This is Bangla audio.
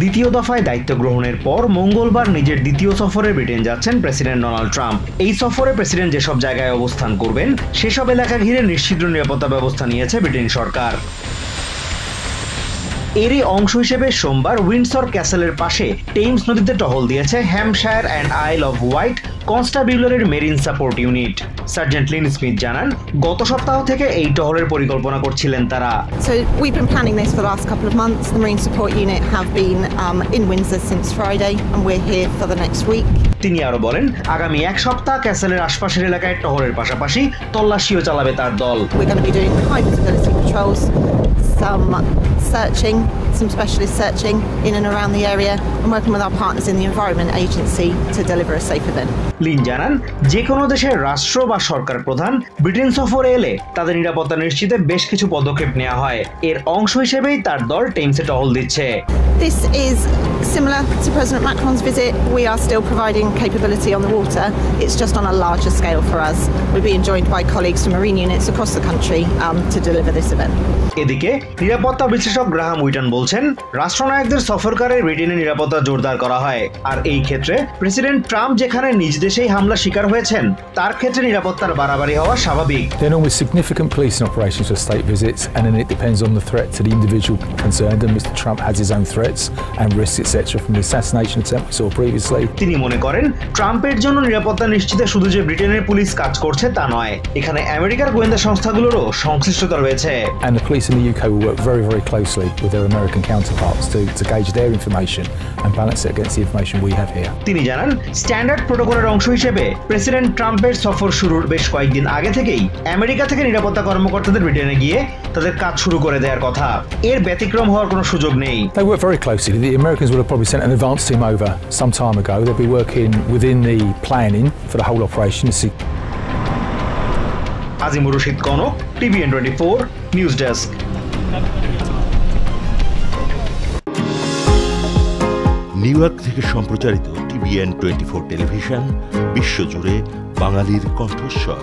দ্বিতীয় দফায় দায়িত্ব গ্রহণের পর মঙ্গলবার নিজের দ্বিতীয় সফরে ব্রিটেন যাচ্ছেন প্রেসিডেন্ট ডোনাল্ড ট্রাম্প। এই সফরে প্রেসিডেন্ট যেসব জায়গায় অবস্থান করবেন সেসব এলাকা ঘিরে নিশ্চিদ্র নিরাপত্তা ব্যবস্থা নিয়েছে ব্রিটেন সরকার। এরই অংশ হিসেবে সোমবার উইন্ডসর ক্যাসেলের পাশে টেমস নদীতে টহল দিয়েছে Hampshire and Isle of Wight কনস্টাবিউলারির marine support unit. Sergeant Lynn Smith জানান, গত সপ্তাহ থেকে এই টহলের পরিকল্পনা করছিলেন তারা। So we've been planning this for the last couple of months. The Marine Support Unit have been in Windsor since Friday and we're here for the next week. তিনি আরো বলেন, আগামী এক সপ্তাহ ক্যাসেলের আশপাশের এলাকায় টহলের পাশাপাশি তল্লাশিও চালাবে তার দল। We're going to be doing high visibility patrols, some searching, some specialist searching in and around the area and working with our partners in the Environment Agency to deliver a safe event. Lin জানান, যে কোনো দেশের রাষ্ট্র বা সরকার প্রধান ব্রিটেন সফরে এলে তাদের নিরাপত্তা নিশ্চিতে বেশ কিছু পদক্ষেপ নেওয়া হয়। এর অংশ হিসেবেই তার দল টেমসে টহল দিচ্ছে। This is similar to President Macron's visit. We are still providing capability on the water. It's just on a larger scale for us. We're being joined by colleagues from marine units across the country to deliver this event. এদিকে নিরাপত্তা বিশ্লেষক গ্রাহাম উইটন বলছেন, রাষ্ট্রনায়কদের সফরকারে ব্রিটেনের নিরাপত্তা জোরদার করা হয়। আর এই ক্ষেত্রে প্রেসিডেন্ট ট্রাম্প যেখানে নিজ দেশেই হামলা শিকার হয়েছেন তার ক্ষেত্রে নিরাপত্তার বাড়াবাড়ি হওয়া স্বাভাবিক। There are always significant policing operations for state visits, and then it depends on the threat to the individual concerned. And Mr. Trump has his own threats and risks, etc., from the assassination attempt we saw previously. তিনি মনে করেন, ট্রাম্পের জন্য নিরাপত্তা নিশ্চিতে শুধু যে ব্রিটেনের পুলিশ কাজ করছে তা নয়, এখানে আমেরিকার গোয়েন্দা সংস্থাগুলোরও সংশ্লিষ্টতা রয়েছে। And the police in the UK will work very, very closely with their American counterparts to gauge their information and balance it against the information we have here. তিনি জানান, স্ট্যান্ডার্ড প্রোটোকলের অংশ হিসেবে প্রেসিডেন্ট ট্রাম্পের সফর শুরুর বেশ কয়েকদিন আগে থেকেই আমেরিকা থেকে নিরাপত্তা কর্মকর্তাদের ব্রিটেনে গিয়ে তাদের কাজ শুরু করে দেওয়ার কথা। এর ব্যতিক্রম হওয়ার কোনো সুযোগ নেই। They work very closely. The Americans will have probably sent an advance team over some time ago. They'll be working within the planning for the whole operation. Azimur Rashid Kanak, TVN24 news desk. New York থেকে সম্প্রচারিত TVN24 টেলিভিশন বিশ্বজুড়ে বাঙালির কণ্ঠস্বর।